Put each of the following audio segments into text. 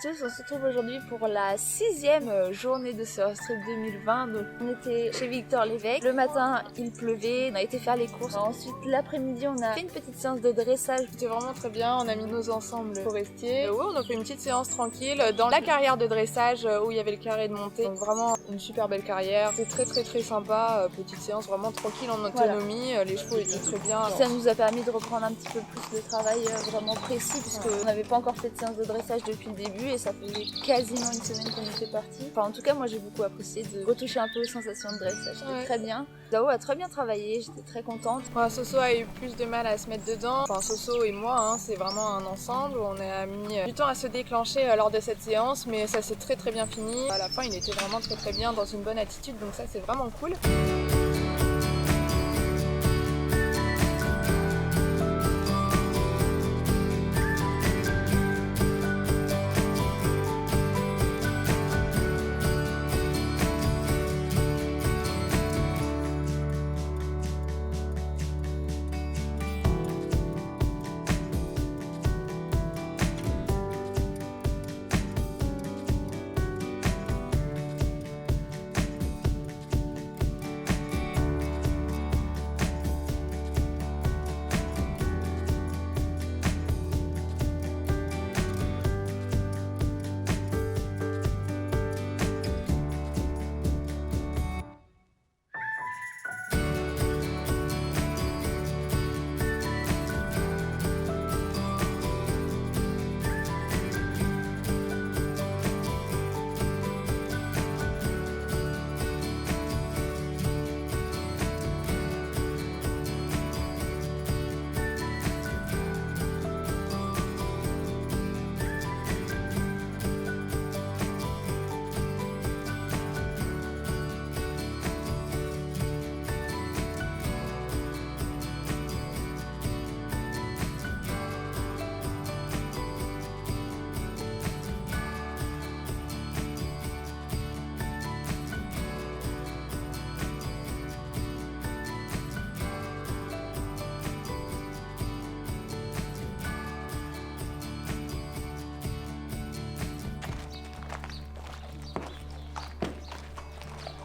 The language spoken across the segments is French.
tous, on se retrouve aujourd'hui pour la 6e journée de ce Trip 2020. Donc on était chez Victor Lévesque. Le matin il pleuvait, on a été faire les courses. Ensuite l'après-midi on a fait une petite séance de dressage. C'était vraiment très bien, on a mis nos ensembles forestiers. Ouais, on a fait une petite séance tranquille dans la carrière de dressage où il y avait le carré de montée. Donc vraiment une super belle carrière. C'était très sympa, petite séance vraiment tranquille en autonomie. Voilà. Les chevaux étaient très bien. Ça nous a permis de reprendre un petit peu plus de travail vraiment précis puisqu'on n'avait pas encore fait de séance de dressage depuis le début et ça faisait quasiment une semaine qu'on était parti. Enfin en tout cas moi j'ai beaucoup apprécié de retoucher un peu aux sensations de dressage. C'était très bien. Zao a très bien travaillé, j'étais très contente. Ouais, Soso a eu plus de mal à se mettre dedans. Enfin Soso et moi, c'est vraiment un ensemble. On a mis du temps à se déclencher lors de cette séance, mais ça s'est très bien fini. À la fin il était vraiment très bien dans une bonne attitude, donc ça c'est vraiment cool.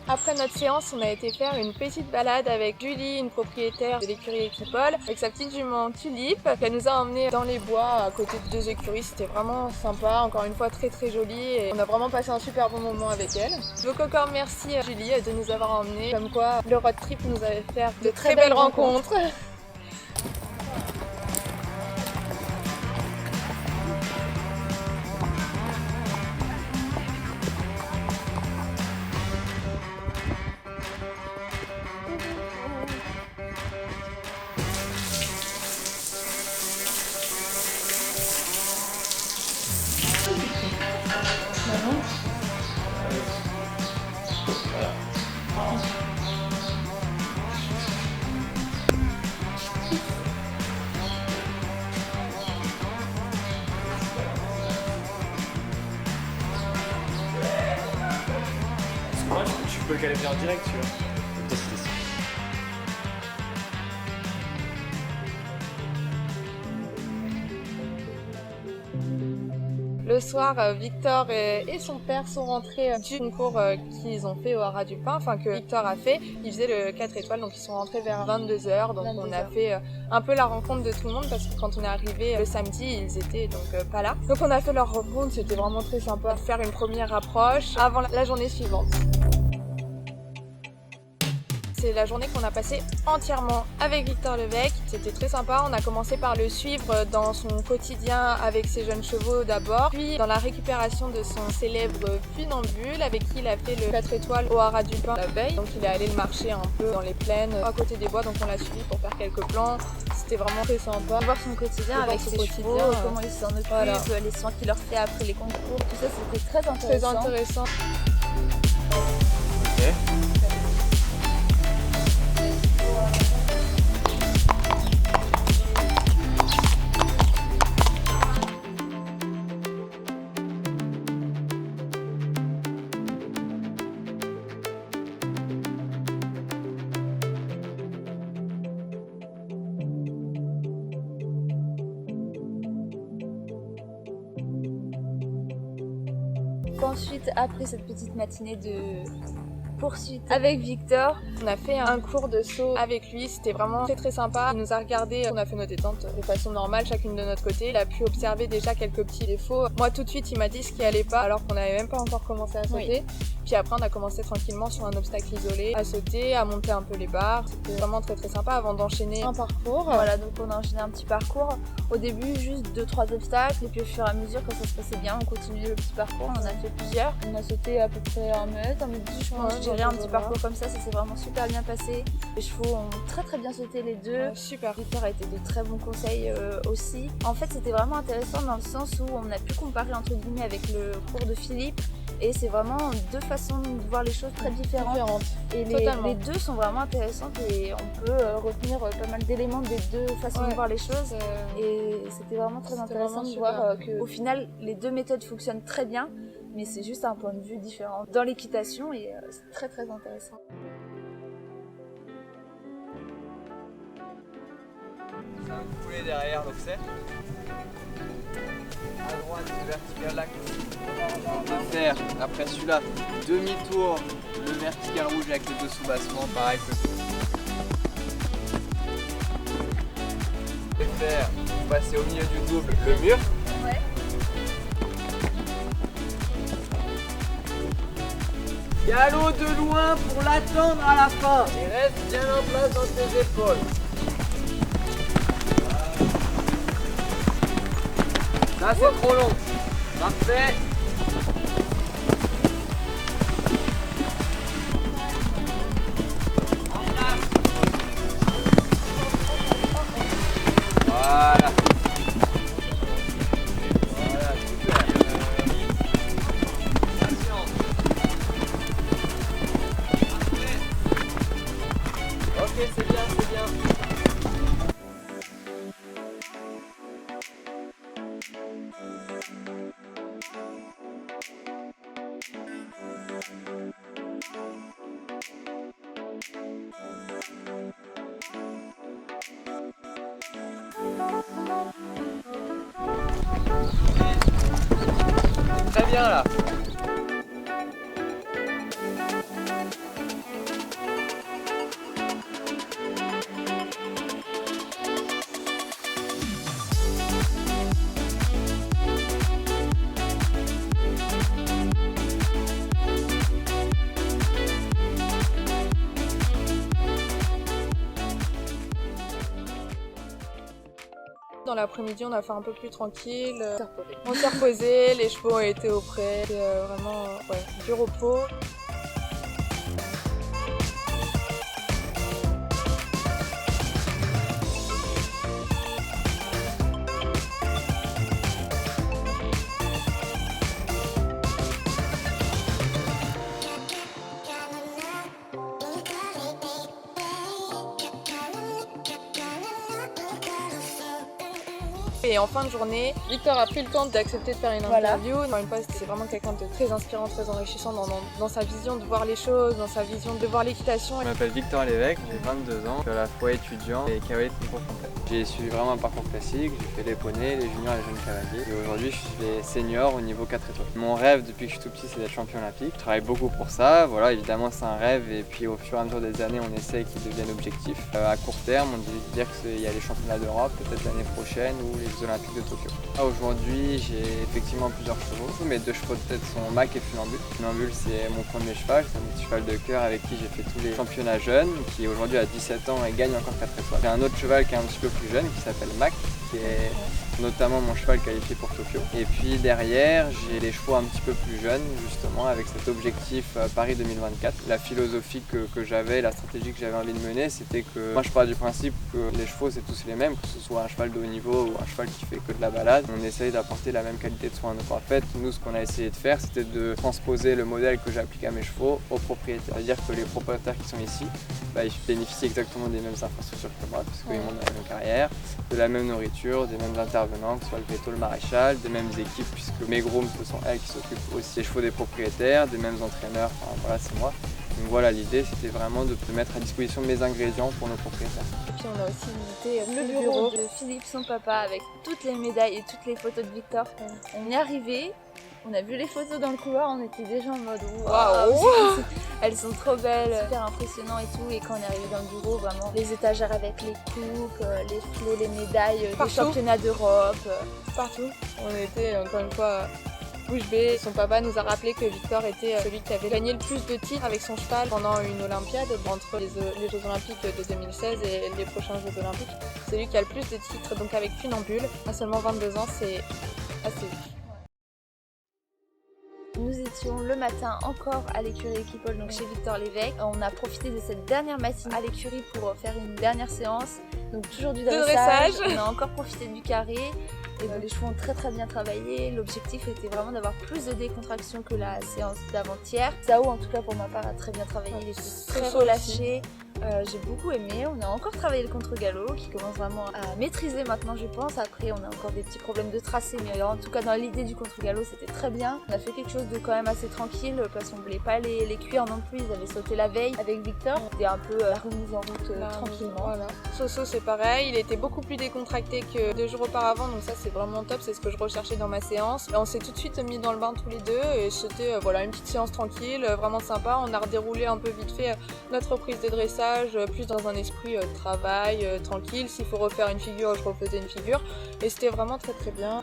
Après notre séance, on a été faire une petite balade avec Julie, une propriétaire de l'écurie Équipole, avec sa petite jument Tulipe, qu'elle nous a emmenés dans les bois à côté de 2 écuries. C'était vraiment sympa, encore une fois très joli et on a vraiment passé un super bon moment avec elle. Donc encore merci Julie de nous avoir emmenés. Comme quoi le road trip nous avait fait de très belles rencontres. Moi, tu peux le caler en direct, tu vois. Le soir, Victor et son père sont rentrés du concours qu'ils ont fait au Haras du Pin, enfin que Victor a fait. Il faisait le 4 étoiles, donc ils sont rentrés vers 22h. Donc on a fait un peu la rencontre de tout le monde parce que quand on est arrivé le samedi, ils étaient donc pas là. Donc on a fait leur rencontre, c'était vraiment très sympa de faire une première approche avant la journée suivante. C'est la journée qu'on a passée entièrement avec Victor Lévesque. C'était très sympa. On a commencé par le suivre dans son quotidien avec ses jeunes chevaux d'abord, puis dans la récupération de son célèbre funambule avec qui il a fait le 4 étoiles au Haras du Pin la veille. Donc il est allé le marcher un peu dans les plaines à côté des bois, donc on l'a suivi pour faire quelques plans. C'était vraiment très sympa. Voir son quotidien avec ses chevaux, comment il s'en occupe, les soins qu'il leur fait après les concours, tout ça c'était très intéressant. Très intéressant. Ok. Donc ensuite, après cette petite matinée de poursuite avec Victor, on a fait un cours de saut avec lui, c'était vraiment très sympa. Il nous a regardé, on a fait nos détentes de façon normale, chacune de notre côté. Il a pu observer déjà quelques petits défauts. Moi tout de suite il m'a dit ce qui allait pas alors qu'on n'avait même pas encore commencé à sauter. Oui. Puis après on a commencé tranquillement sur un obstacle isolé à sauter, à monter un peu les barres. C'était vraiment très sympa avant d'enchaîner un parcours. Voilà, donc on a enchaîné un petit parcours. Au début juste 2-3 obstacles et puis au fur et à mesure quand ça se passait bien on continuait le petit parcours. On en a fait plusieurs. On a sauté à peu près 1 mètre, 1m10 je pense. J'ai un petit parcours comme ça s'est vraiment super bien passé. Les chevaux ont très bien sauté les deux. Super. Victor a été de très bons conseils aussi. En fait c'était vraiment intéressant dans le sens où on a pu comparer entre guillemets avec le cours de Philippe. Et c'est vraiment deux façons de voir les choses très différentes. Et les deux sont vraiment intéressantes et on peut retenir pas mal d'éléments des deux façons de voir les choses. Et c'était vraiment très intéressant de voir qu'au final, les deux méthodes fonctionnent très bien, mais c'est juste un point de vue différent dans l'équitation et c'est très intéressant. C'est un couplet derrière, donc c'est à droite, vertical là. On va faire après celui-là demi-tour, le vertical rouge avec les deux sous-bassements, pareil que je vais faire passer au milieu du double le mur. Ouais. Galop de loin pour l'attendre à la fin. Et reste bien en place dans tes épaules. Ça c'est trop long. Parfait. Voilà. Voilà, super. Patience. Parfait. Ok, c'est bien, c'est bien. Très bien là. Dans l'après-midi, on a fait un peu plus tranquille. On s'est reposé, les chevaux ont été au pré. Vraiment, du repos. Et en fin de journée, Victor a pris le temps d'accepter de faire une interview. Encore une fois, c'est vraiment quelqu'un de très inspirant, très enrichissant dans sa vision de voir les choses, dans sa vision de voir l'équitation. Je m'appelle Victor Lévesque, j'ai 22 ans, je suis à la fois étudiant et cavalier de concours complet. J'ai suivi vraiment un parcours classique, j'ai fait les poneys, les juniors et les jeunes cavaliers. Et aujourd'hui, je suis les seniors au niveau 4 étoiles. Mon rêve depuis que je suis tout petit, c'est d'être champion olympique. Je travaille beaucoup pour ça, voilà, évidemment c'est un rêve et puis au fur et à mesure des années, on essaie qu'il devienne objectif. À court terme, on dit dire qu'il y a les championnats d'Europe, peut-être l'année prochaine ou les Olympiques de Tokyo. Aujourd'hui, j'ai effectivement plusieurs chevaux. Mes deux chevaux de tête sont Mac et Funambule. Funambule, c'est mon premier cheval, c'est mon petit cheval de cœur avec qui j'ai fait tous les championnats jeunes, qui aujourd'hui a 17 ans et gagne encore 4 étoiles. J'ai un autre cheval qui est un petit peu plus jeune, qui s'appelle Mac, qui est notamment mon cheval qualifié pour Tokyo. Et puis derrière, j'ai les chevaux un petit peu plus jeunes, justement, avec cet objectif Paris 2024. La philosophie que j'avais, la stratégie que j'avais envie de mener, c'était que moi je pars du principe que les chevaux c'est tous les mêmes, que ce soit un cheval de haut niveau ou un cheval qui fait que de la balade. On essaye d'apporter la même qualité de soins. Donc en fait, nous ce qu'on a essayé de faire, c'était de transposer le modèle que j'applique à mes chevaux aux propriétaires. C'est-à-dire que les propriétaires qui sont ici, ils bénéficient exactement des mêmes infrastructures que moi, parce qu'ils montent dans la même carrière, de la même nourriture, des mêmes intervenants, que ce soit le véto, le maréchal, des mêmes équipes, puisque mes grooms, ce sont elles qui s'occupent aussi des chevaux des propriétaires, des mêmes entraîneurs, enfin voilà, c'est moi. Donc voilà, l'idée c'était vraiment de mettre à disposition mes ingrédients pour nos propriétaires. Et puis on a aussi visité le bureau de Philippe, son papa, avec toutes les médailles et toutes les photos de Victor. On est arrivé On a vu les photos dans le couloir, on était déjà en mode Waouh. waouh, elles sont trop belles, super impressionnant et tout. Et quand on est arrivé dans le bureau, vraiment les étagères avec les coupes, les flots, les médailles, des Partout. championnats d'Europe. Partout. On était encore une fois bouche bée. Son papa nous a rappelé que Victor était celui qui avait gagné le plus de titres avec son cheval pendant une Olympiade, entre les Jeux Olympiques de 2016 et les prochains Jeux Olympiques. C'est lui qui a le plus de titres, donc avec Funambule. À seulement 22 ans, c'est assez vite. Nous étions le matin encore à l'écurie Equipol, donc chez Victor Lévesque. On a profité de cette dernière matinée à l'écurie pour faire une dernière séance. Donc toujours du dressage. On a encore profité du carré. Et les chevaux ont très bien travaillé. L'objectif était vraiment d'avoir plus de décontraction que la séance d'avant-hier. Sao, en tout cas pour ma part, a très bien travaillé. Il était très relâché. J'ai beaucoup aimé. On a encore travaillé le contre-galop qui commence vraiment à maîtriser maintenant, je pense. Après, on a encore des petits problèmes de tracé, mais en tout cas dans l'idée du contre-galop, c'était très bien. On a fait quelque chose de quand même assez tranquille parce qu'on voulait pas les cuire non plus. Ils avaient sauté la veille avec Victor. C'était un peu la remise en route tranquillement. Voilà. Soso, c'est pareil. Il était beaucoup plus décontracté que 2 jours auparavant, donc ça c'est vraiment top. C'est ce que je recherchais dans ma séance. Et on s'est tout de suite mis dans le bain tous les deux et c'était voilà, une petite séance tranquille, vraiment sympa. On a redéroulé un peu vite fait notre reprise de dressage, plus dans un esprit travail, tranquille. S'il faut refaire une figure, je refaisais une figure. Et c'était vraiment très bien.